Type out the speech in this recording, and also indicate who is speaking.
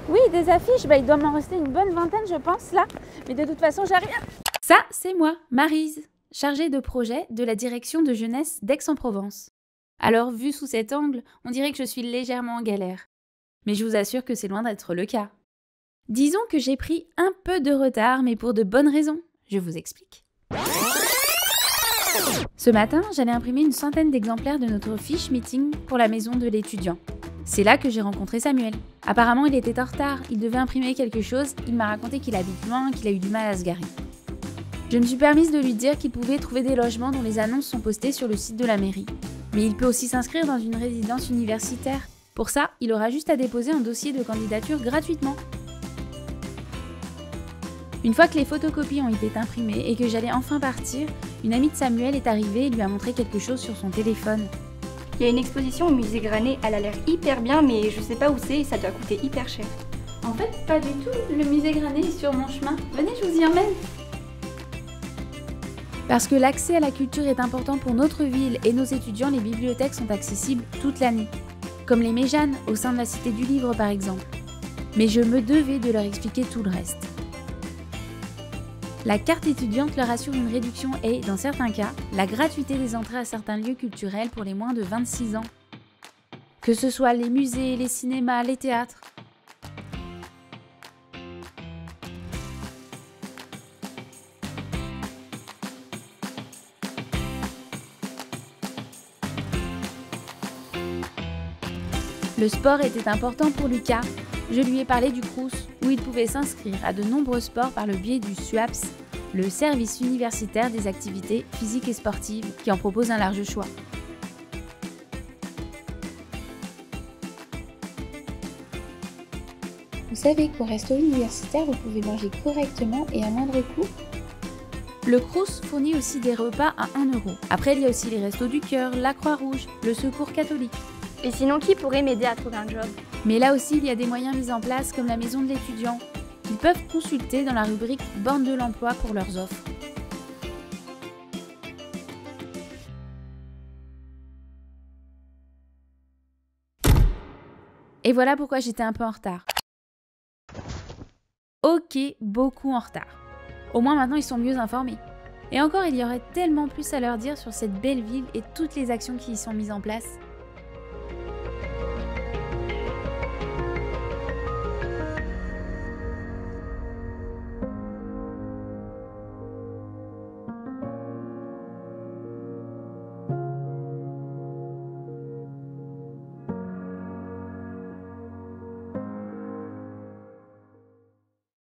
Speaker 1: Oui, des affiches, il doit m'en rester une bonne vingtaine, je pense, là. Mais de toute façon, j'arrive.
Speaker 2: Ça, c'est moi, Maryse, chargée de projet de la direction de jeunesse d'Aix-en-Provence. Alors, vu sous cet angle, on dirait que je suis légèrement en galère. Mais je vous assure que c'est loin d'être le cas. Disons que j'ai pris un peu de retard, mais pour de bonnes raisons. Je vous explique. Ce matin, j'allais imprimer une centaine d'exemplaires de notre fiche meeting pour la maison de l'étudiant. C'est là que j'ai rencontré Samuel. Apparemment, il était en retard, il devait imprimer quelque chose, il m'a raconté qu'il habite loin, qu'il a eu du mal à se garer. Je me suis permise de lui dire qu'il pouvait trouver des logements dont les annonces sont postées sur le site de la mairie. Mais il peut aussi s'inscrire dans une résidence universitaire. Pour ça, il aura juste à déposer un dossier de candidature gratuitement. Une fois que les photocopies ont été imprimées et que j'allais enfin partir, une amie de Samuel est arrivée et lui a montré quelque chose sur son téléphone.
Speaker 3: Il y a une exposition au musée Granet, elle a l'air hyper bien, mais je sais pas où c'est et ça doit coûter hyper cher.
Speaker 1: En fait, pas du tout. Le musée Granet est sur mon chemin. Venez, je vous y emmène.
Speaker 2: Parce que l'accès à la culture est important pour notre ville et nos étudiants, les bibliothèques sont accessibles toute l'année. Comme les Méjanes, au sein de la Cité du Livre par exemple. Mais je me devais de leur expliquer tout le reste. La carte étudiante leur assure une réduction et, dans certains cas, la gratuité des entrées à certains lieux culturels pour les moins de 26 ans. Que ce soit les musées, les cinémas, les théâtres. Le sport était important pour Lucas. Je lui ai parlé du Crous, où il pouvait s'inscrire à de nombreux sports par le biais du SUAPS, le service universitaire des activités physiques et sportives, qui en propose un large choix.
Speaker 4: Vous savez qu'au resto universitaire, vous pouvez manger correctement et à moindre coût?
Speaker 2: Le Crous fournit aussi des repas à 1 €. Après, il y a aussi les Restos du Cœur, la Croix-Rouge, le Secours catholique.
Speaker 3: Et sinon, qui pourrait m'aider à trouver un job?
Speaker 2: Mais là aussi, il y a des moyens mis en place comme la maison de l'étudiant, qu'ils peuvent consulter dans la rubrique Borne de l'emploi pour leurs offres. Et voilà pourquoi j'étais un peu en retard. Ok, beaucoup en retard. Au moins maintenant ils sont mieux informés. Et encore, il y aurait tellement plus à leur dire sur cette belle ville et toutes les actions qui y sont mises en place.